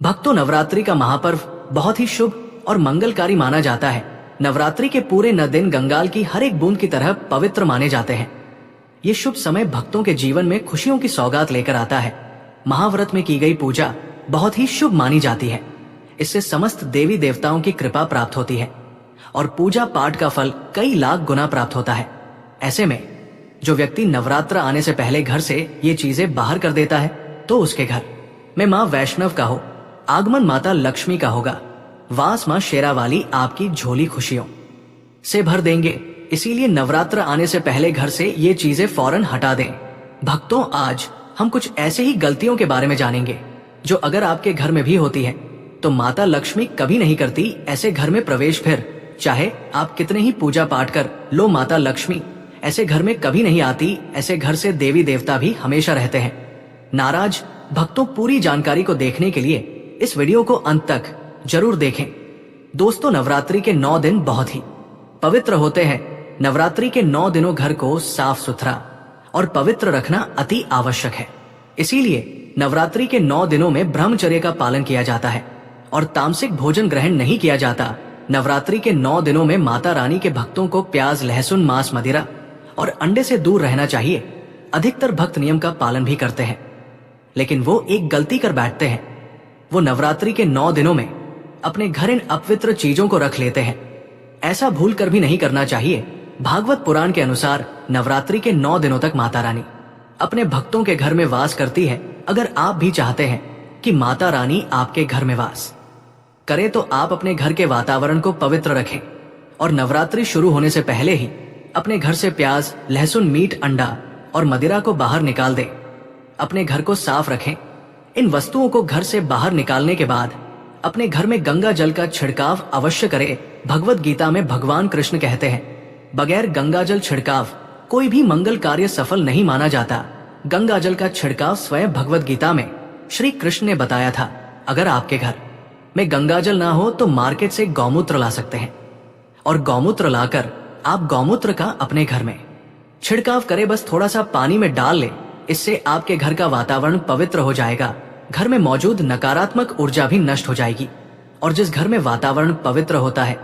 भक्तों, नवरात्रि का महापर्व बहुत ही शुभ और मंगलकारी माना जाता है। नवरात्रि के पूरे 9 दिन गंगाल की हर एक बूंद की तरह पवित्र माने जाते हैं। ये शुभ समय भक्तों के जीवन में खुशियों की सौगात लेकर आता है। महाव्रत में की गई पूजा बहुत ही शुभ मानी जाती है। इससे समस्त देवी देवताओं की कृपा प्राप्त होती है और पूजा पाठ का फल कई लाख गुना प्राप्त होता है। ऐसे में जो व्यक्ति नवरात्र आने से पहले घर से ये चीजें बाहर कर देता है तो उसके घर में माँ वैष्णव का हो, आगमन माता लक्ष्मी का होगा, वास माँ शेरावाली आपकी झोली खुशियों से भर देंगे। इसीलिए नवरात्र आने से पहले घर से ये चीजें फौरन हटा दें। भक्तों, आज हम कुछ ऐसे ही गलतियों के बारे में जानेंगे जो अगर आपके घर में भी होती है तो माता लक्ष्मी कभी नहीं करती ऐसे घर में प्रवेश। फिर चाहे आप कितने ही पूजा पाठ कर लो, माता लक्ष्मी ऐसे घर में कभी नहीं आती। ऐसे घर से देवी देवता भी हमेशा रहते हैं नाराज। भक्तों, पूरी जानकारी को देखने के लिए इस वीडियो को अंत तक जरूर देखें। दोस्तों, नवरात्रि के 9 दिन बहुत ही पवित्र होते हैं। नवरात्रि के 9 दिनों घर को साफ सुथरा और पवित्र रखना अति आवश्यक है। इसीलिए नवरात्रि के 9 दिनों में ब्रह्मचर्य का पालन किया जाता है और तामसिक भोजन ग्रहण नहीं किया जाता। नवरात्रि के 9 दिनों में माता रानी के भक्तों को प्याज, लहसुन, मांस, मदिरा और अंडे से दूर रहना चाहिए। अधिकतर भक्त नियम का पालन भी करते हैं, लेकिन वो एक गलती कर बैठते हैं। वो नवरात्रि के 9 दिनों में अपने घर इन अपवित्र चीजों को रख लेते हैं। ऐसा भूल कर भी नहीं करना चाहिए। भागवत पुराण के अनुसार नवरात्रि के 9 दिनों तक माता रानी अपने भक्तों के घर में वास करती है। अगर आप भी चाहते हैं कि माता रानी आपके घर में वास करे तो आप अपने घर के वातावरण को पवित्र रखें और नवरात्रि शुरू होने से पहले ही अपने घर से प्याज, लहसुन, मीट, अंडा और मदिरा को बाहर निकाल दें। अपने घर को साफ रखें। इन वस्तुओं को घर से बाहर निकालने के बाद अपने घर में गंगा जल का छिड़काव अवश्य करें। भगवत गीता में भगवान कृष्ण कहते हैं, बगैर गंगा जल छिड़काव कोई भी मंगल कार्य सफल नहीं माना जाता। गंगा जल का छिड़काव स्वयं भगवत गीता में श्री कृष्ण ने बताया था। अगर आपके घर में गंगा जल ना हो तो मार्केट से गौमूत्र ला सकते हैं और गौमूत्र लाकर आप गौमूत्र का अपने घर में छिड़काव करें। बस थोड़ा सा पानी में डाल ले, इससे आपके घर का वातावरण पवित्र हो जाएगा। घर में मौजूद नकारात्मक ऊर्जा भी नष्ट हो जाएगी और जिस घर में वातावरण पवित्र होता है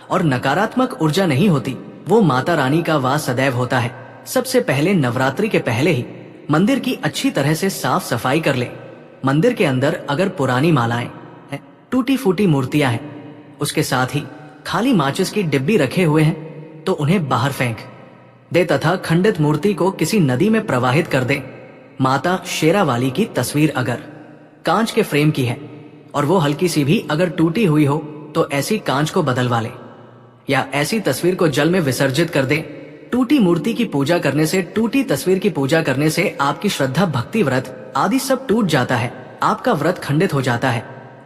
और नकारात्मक ऊर्जा नहीं होती, वो माता रानी का वास सदैव होता है। सबसे पहले नवरात्रि के पहले ही मंदिर की अच्छी तरह से साफ सफाई कर ले। मंदिर के अंदर अगर पुरानी मालाएं हैं, टूटी फूटी मूर्तियां हैं, उसके साथ ही खाली माचिस की डिब्बी रखे हुए हैं तो उन्हें बाहर फेंक दे तथा खंडित मूर्ति को किसी नदी में प्रवाहित कर दे। माता शेरावाली की तस्वीर अगर कांच के फ्रेम की है और वो हल्की सी भी अगर टूटी हुई हो तो ऐसी कांच को बदलवा ले या ऐसी तस्वीर को जल में विसर्जित कर दे। टूटी मूर्ति की पूजा करने से, टूटी तस्वीर की पूजा करने से आपकी श्रद्धा, भक्ति, व्रत आदि सब टूट जाता है। आपका व्रत खंडित हो जाता है।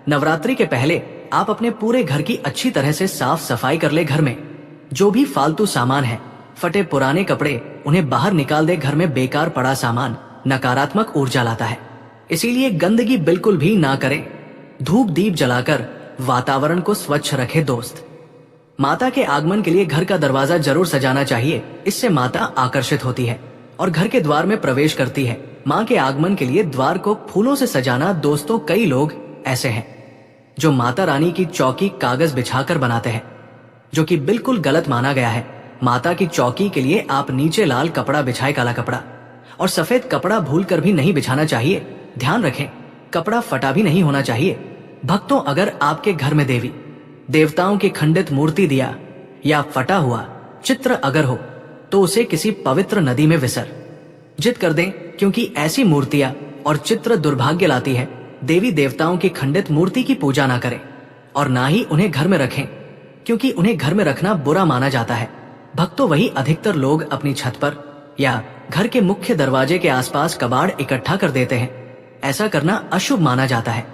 नवरात्रि के पहले आप अपने पूरे घर की अच्छी तरह से साफ सफाई कर ले। घर में जो भी फालतू सामान है, फटे पुराने कपड़े, उन्हें बाहर निकाल दे। घर में बेकार पड़ा सामान नकारात्मक ऊर्जा लाता है, इसीलिए गंदगी बिल्कुल भी ना करें। धूप दीप जलाकर वातावरण को स्वच्छ रखे। दोस्त, माता के आगमन के लिए घर का दरवाजा जरूर सजाना चाहिए। इससे माता आकर्षित होती है और घर के द्वार में प्रवेश करती है। माँ के आगमन के लिए द्वार को फूलों से सजाना। दोस्तों, कई लोग ऐसे हैं जो माता रानी की चौकी कागज बिछाकर बनाते हैं, जो कि बिल्कुल गलत माना गया है। माता की चौकी के लिए आप नीचे लाल कपड़ा बिछाए, काला कपड़ा और सफेद कपड़ा भूल कर भी नहीं बिछाना चाहिए। ध्यान रखें, कपड़ा फटा भी नहीं होना चाहिए। भक्तों, अगर आपके घर में देवी देवताओं की खंडित मूर्ति, दिया या फटा हुआ चित्र अगर हो तो उसे किसी पवित्र नदी में विसर्जित कर दें, क्योंकि ऐसी मूर्तियां और चित्र दुर्भाग्य लाती है। देवी देवताओं की खंडित मूर्ति की पूजा ना करें और ना ही उन्हें घर में रखें, क्योंकि उन्हें घर में रखना बुरा माना जाता है। भक्तों, वही अधिकतर लोग अपनी छत पर या घर के मुख्य दरवाजे के आसपास कबाड़ इकट्ठा कर देते हैं। ऐसा करना अशुभ माना जाता है।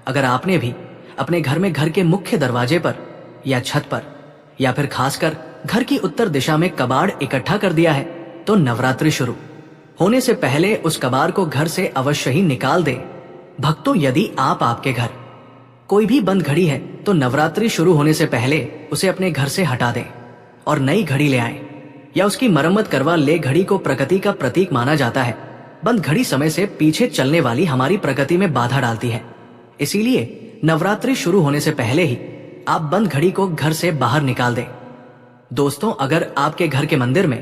अगर आपने भी अपने घर में घर के मुख्य दरवाजे पर या छत पर या फिर खासकर घर की उत्तर दिशा में कबाड़ इकट्ठा कर दिया है तो नवरात्रि शुरू होने से पहले उस कबाड़ को घर से अवश्य ही निकाल दें। भक्तों, यदि आपके घर कोई भी बंद घड़ी है तो नवरात्रि शुरू होने से पहले उसे अपने घर से हटा दें और नई घड़ी ले आए या उसकी मरम्मत करवा ले। घड़ी को प्रकृति का प्रतीक माना जाता है। बंद घड़ी समय से पीछे चलने वाली हमारी प्रकृति में बाधा डालती है। इसीलिए नवरात्रि शुरू होने से पहले ही आप बंद घड़ी को घर से बाहर निकाल दें। दोस्तों, अगर आपके घर के मंदिर में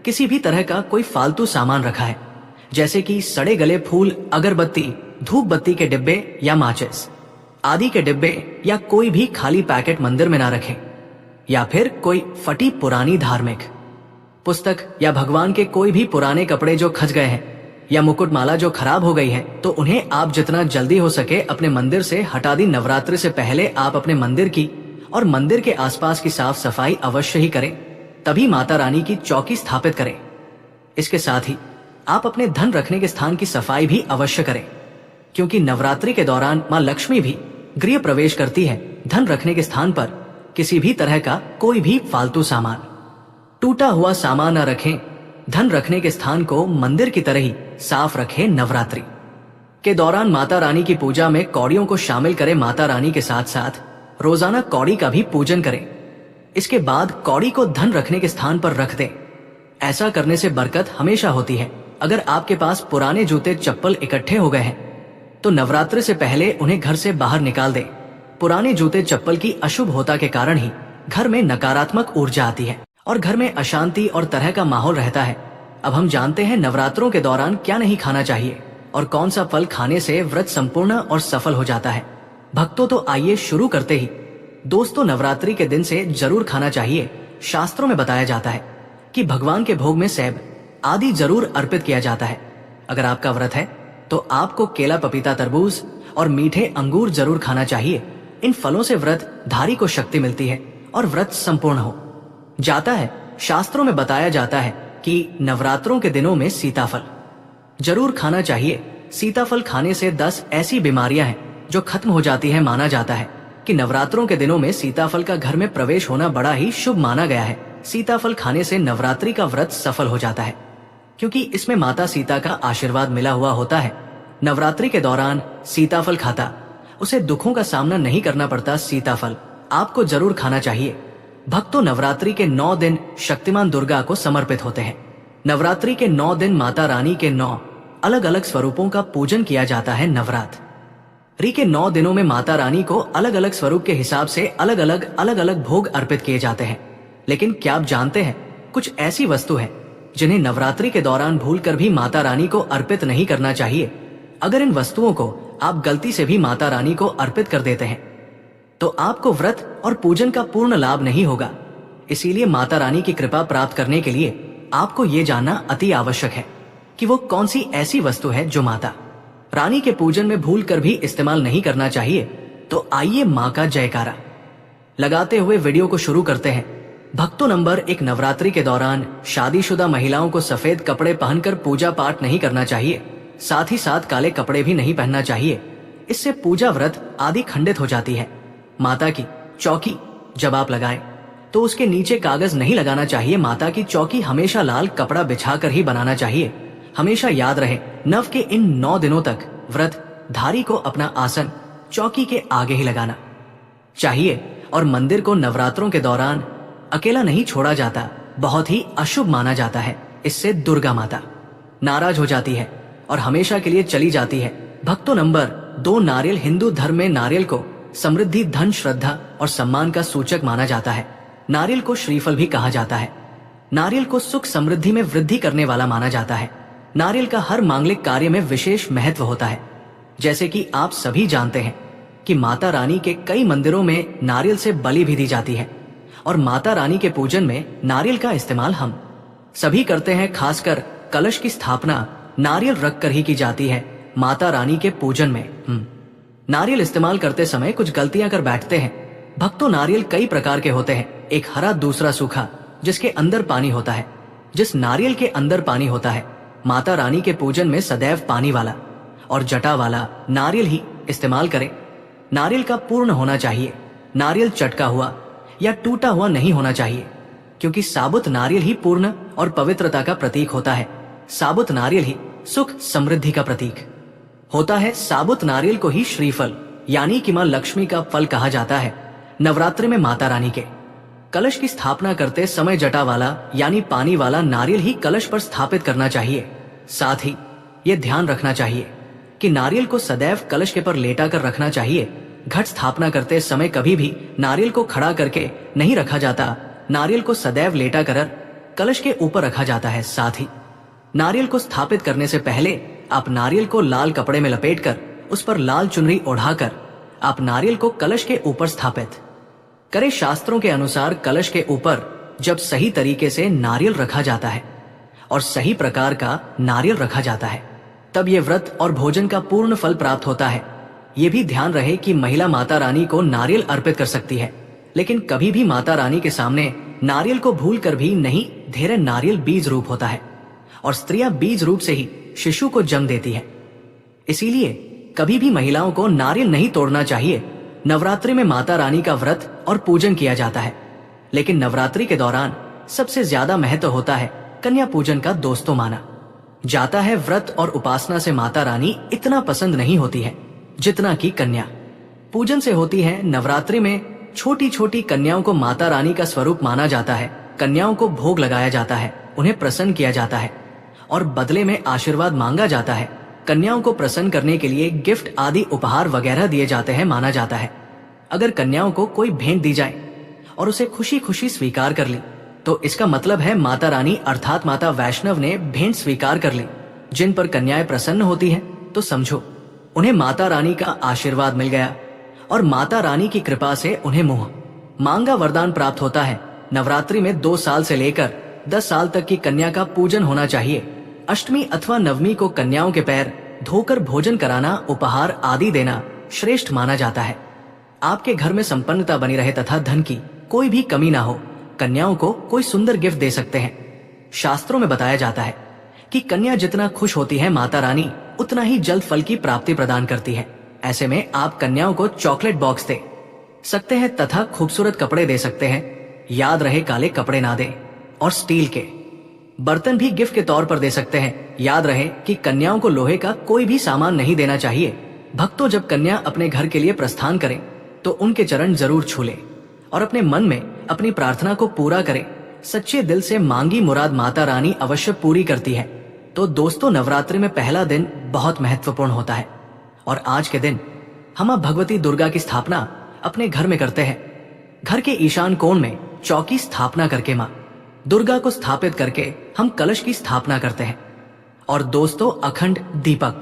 किसी भी तरह का कोई फालतू सामान रखा है, जैसे कि सड़े गले फूल, अगरबत्ती, धूप बत्ती के डिब्बे या माचिस आदि के डिब्बे, या कोई भी खाली पैकेट मंदिर में ना रखें, या फिर कोई फटी पुरानी धार्मिक पुस्तक या भगवान के कोई भी पुराने कपड़े जो खच गए हैं, या मुकुटमाला जो खराब हो गई है, तो उन्हें आप जितना जल्दी हो सके अपने मंदिर से हटा दी। नवरात्रि से पहले आप अपने मंदिर की और मंदिर के आसपास की साफ सफाई अवश्य ही करें, तभी माता रानी की चौकी स्थापित करें। इसके साथ ही आप अपने धन रखने के स्थान की सफाई भी अवश्य करें, क्योंकि नवरात्रि के दौरान मां लक्ष्मी भी गृह प्रवेश करती है। धन रखने के स्थान पर किसी भी तरह का कोई भी फालतू सामान, टूटा हुआ सामान न रखें। धन रखने के स्थान को मंदिर की तरह ही साफ रखें। नवरात्रि के दौरान माता रानी की पूजा में कौड़ियों को शामिल करें। माता रानी के साथ साथ रोजाना कौड़ी का भी पूजन करें। इसके बाद कौड़ी को धन रखने के स्थान पर रख दें। ऐसा करने से बरकत हमेशा होती है। अगर आपके पास पुराने जूते चप्पल इकट्ठे हो गए हैं, तो नवरात्रि से पहले उन्हें घर से बाहर निकाल दें। पुराने जूते चप्पल की अशुभता के कारण ही घर में नकारात्मक ऊर्जा आती है और घर में अशांति और तरह का माहौल रहता है। अब हम जानते हैं नवरात्रों के दौरान क्या नहीं खाना चाहिए और कौन सा फल खाने से व्रत संपूर्ण और सफल हो जाता है। भक्तों, तो आइए शुरू करते ही। दोस्तों, नवरात्रि के दिन से जरूर खाना चाहिए। शास्त्रों में बताया जाता है कि भगवान के भोग में सेब आदि जरूर अर्पित किया जाता है। अगर आपका व्रत है तो आपको केला, पपीता, तरबूज और मीठे अंगूर जरूर खाना चाहिए। इन फलों से व्रत धारी को शक्ति मिलती है और व्रत संपूर्ण हो जाता है। शास्त्रों में बताया जाता है कि नवरात्रों के दिनों में सीताफल जरूर खाना चाहिए। सीताफल खाने से 10 ऐसी बीमारियां हैं जो खत्म हो जाती है। माना जाता है कि नवरात्रों के दिनों में सीताफल का घर में प्रवेश होना बड़ा ही शुभ माना गया है। सीताफल खाने से नवरात्रि का व्रत सफल हो जाता है, क्योंकि इसमें माता सीता का आशीर्वाद मिला हुआ होता है। नवरात्रि के दौरान सीताफल खाता उसे दुखों का सामना नहीं करना पड़ता। सीताफल आपको जरूर खाना चाहिए। भक्तों, नवरात्रि के 9 दिन शक्तिमान दुर्गा को समर्पित होते हैं। नवरात्रि के 9 दिन माता रानी के 9 अलग अलग स्वरूपों का पूजन किया जाता है। नवरात्रि के 9 दिनों में माता रानी को अलग अलग स्वरूप के हिसाब से अलग अलग भोग अर्पित किए जाते हैं। लेकिन क्या आप जानते हैं, कुछ ऐसी वस्तु है जिन्हें नवरात्रि के दौरान भूलकर भी माता रानी को अर्पित नहीं करना चाहिए। अगर इन वस्तुओं को आप गलती से भी माता रानी को अर्पित कर देते हैं तो आपको व्रत और पूजन का पूर्ण लाभ नहीं होगा। इसीलिए माता रानी की कृपा प्राप्त करने के लिए आपको ये जानना अति आवश्यक है कि वो कौन सी ऐसी वस्तु है जो माता रानी के पूजन में भूल कर भी इस्तेमाल नहीं करना चाहिए। तो आइए माँ का जयकारा लगाते हुए वीडियो को शुरू करते हैं। भक्तों, नंबर 1, नवरात्रि के दौरान शादीशुदा महिलाओं को सफेद कपड़े पहनकर पूजा पाठ नहीं करना चाहिए। साथ ही साथ काले कपड़े भी नहीं पहनना चाहिए। इससे पूजा, व्रत आदि खंडित हो जाती है। माता की चौकी जब आप लगाएं तो उसके नीचे कागज नहीं लगाना चाहिए। माता की चौकी हमेशा लाल कपड़ा बिछाकर ही बनाना चाहिए। हमेशा याद रहे, नव के इन 9 दिनों तक व्रत धारी को अपना आसन चौकी के आगे ही लगाना चाहिए। और मंदिर को नवरात्रों के दौरान अकेला नहीं छोड़ा जाता। बहुत ही अशुभ माना जाता है। इससे दुर्गा माता नाराज हो जाती है और हमेशा के लिए चली जाती है। भक्तों, नंबर 2, नारियल। हिंदू धर्म में नारियल को समृद्धि, धन, श्रद्धा और सम्मान का सूचक माना जाता है। नारियल को श्रीफल भी कहा जाता है। नारियल को सुख समृद्धि में वृद्धि करने वाला माना जाता है। नारियल का हर मांगलिक कार्य में विशेष महत्व होता है। जैसे कि आप सभी जानते हैं कि माता रानी के कई मंदिरों में नारियल से बलि भी दी जाती है और माता रानी के पूजन में नारियल का इस्तेमाल हम सभी करते हैं। खासकर कलश की स्थापना नारियल रखकर ही की जाती है। माता रानी के पूजन में नारियल इस्तेमाल करते समय कुछ गलतियां कर बैठते हैं। भक्तों, नारियल कई प्रकार के होते हैं। एक हरा, दूसरा सूखा, जिसके अंदर पानी होता है। जिस नारियल के अंदर पानी होता है, माता रानी के पूजन में सदैव पानी वाला और जटा वाला नारियल ही इस्तेमाल करें। नारियल का पूर्ण होना चाहिए। नारियल चटका हुआ या टूटा हुआ नहीं होना चाहिए, क्योंकि साबुत नारियल ही पूर्ण और पवित्रता का प्रतीक होता है। साबुत नारियल ही सुख समृद्धि का प्रतीक होता है। साबुत नारियल को ही श्रीफल यानी कि मां लक्ष्मी का फल कहा जाता है। नवरात्रि में माता रानी के कलश की स्थापना करते समय जटा वाला यानी पानी वाला नारियल ही कलश पर स्थापित करना चाहिए। साथ ही ये ध्यान रखना चाहिए कि नारियल को सदैव कलश के पर लेटा कर रखना चाहिए। घट स्थापना करते समय कभी भी नारियल को खड़ा करके नहीं रखा जाता। नारियल को सदैव लेटा कर कलश के ऊपर रखा जाता है। साथ ही नारियल को स्थापित करने से पहले आप नारियल को लाल कपड़े में लपेटकर उस पर लाल चुनरी ओढ़ाकर आप नारियल को कलश के ऊपर स्थापित करें। शास्त्रों के अनुसार कलश के ऊपर जब सही तरीके से नारियल रखा जाता है और सही प्रकार का नारियल रखा जाता है, तब ये व्रत और भोजन का पूर्ण फल प्राप्त होता है। ये भी ध्यान रहे कि महिला माता रानी को नारियल अर्पित कर सकती है, लेकिन कभी भी माता रानी के सामने नारियल को भूल कर भी नहीं। धैर्य नारियल बीज रूप होता है और स्त्रियां बीज रूप से ही शिशु को जन्म देती है। इसीलिए कभी भी महिलाओं को नारियल नहीं तोड़ना चाहिए। नवरात्रि में माता रानी का व्रत और पूजन किया जाता है, लेकिन नवरात्रि के दौरान सबसे ज्यादा महत्व होता है कन्या पूजन का। दोस्तों, माना जाता है व्रत और उपासना से माता रानी इतना पसंद नहीं होती है जितना कि कन्या पूजन से होती है। नवरात्रि में छोटी छोटी कन्याओं को माता रानी का स्वरूप माना जाता है। कन्याओं को भोग लगाया जाता है, उन्हें प्रसन्न किया जाता है और बदले में आशीर्वाद मांगा जाता है। कन्याओं को प्रसन्न करने के लिए गिफ्ट आदि उपहार वगैरह दिए जाते हैं। माना जाता है अगर कन्याओं को कोई भेंट दी जाए और उसे खुशी खुशी स्वीकार कर ली, तो इसका मतलब है माता रानी अर्थात माता वैष्णव ने भेंट स्वीकार कर ली। जिन पर कन्याएं प्रसन्न होती हैं, तो समझो उन्हें माता रानी का आशीर्वाद मिल गया और माता रानी की कृपा से उन्हें मुंह मांगा वरदान प्राप्त होता है। नवरात्रि में 2 साल से लेकर 10 साल तक की कन्या का पूजन होना चाहिए। अष्टमी अथवा नवमी को कन्याओं के पैर धोकर भोजन कराना, उपहार आदि देना श्रेष्ठ माना जाता है। आपके घर में संपन्नता बनी रहे तथा धन की कोई भी कमी ना हो, कन्याओं को कोई सुंदर गिफ्ट दे सकते हैं। शास्त्रों में बताया जाता है कि कन्या जितना खुश होती है, माता रानी उतना ही जल्द फल की प्राप्ति प्रदान करती है। ऐसे में आप कन्याओं को चॉकलेट बॉक्स दे सकते हैं तथा खूबसूरत कपड़े दे सकते हैं। याद रहे काले कपड़े ना दें और स्टील के बर्तन भी गिफ्ट के तौर पर दे सकते हैं। याद रहे कि कन्याओं को लोहे का कोई भी सामान नहीं देना चाहिए। भक्तों, जब कन्या अपने घर के लिए प्रस्थान करें तो उनके चरण जरूर छू ले और अपने मन में अपनी प्रार्थना को पूरा करें। सच्चे दिल से मांगी मुराद माता रानी अवश्य पूरी करती है। तो दोस्तों, नवरात्रि में पहला दिन बहुत महत्वपूर्ण होता है और आज के दिन हम मां भगवती दुर्गा की स्थापना अपने घर में करते हैं। घर के ईशान कोण में चौकी स्थापना करके मां दुर्गा को स्थापित करके हम कलश की स्थापना करते हैं और दोस्तों, अखंड दीपक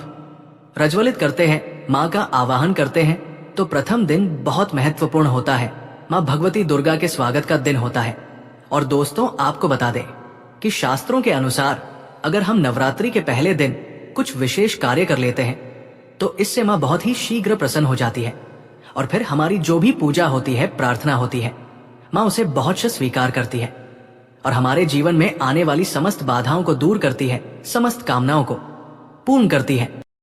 प्रज्वलित करते हैं, मां का आवाहन करते हैं। तो प्रथम दिन बहुत महत्वपूर्ण होता है, मां भगवती दुर्गा के स्वागत का दिन होता है। और दोस्तों, आपको बता दें कि शास्त्रों के अनुसार अगर हम नवरात्रि के पहले दिन कुछ विशेष कार्य कर लेते हैं तो इससे मां बहुत ही शीघ्र प्रसन्न हो जाती है और फिर हमारी जो भी पूजा होती है, प्रार्थना होती है, मां उसे बहुत से स्वीकार करती है और हमारे जीवन में आने वाली समस्त बाधाओं को दूर करती है, समस्त कामनाओं को पूर्ण करती है।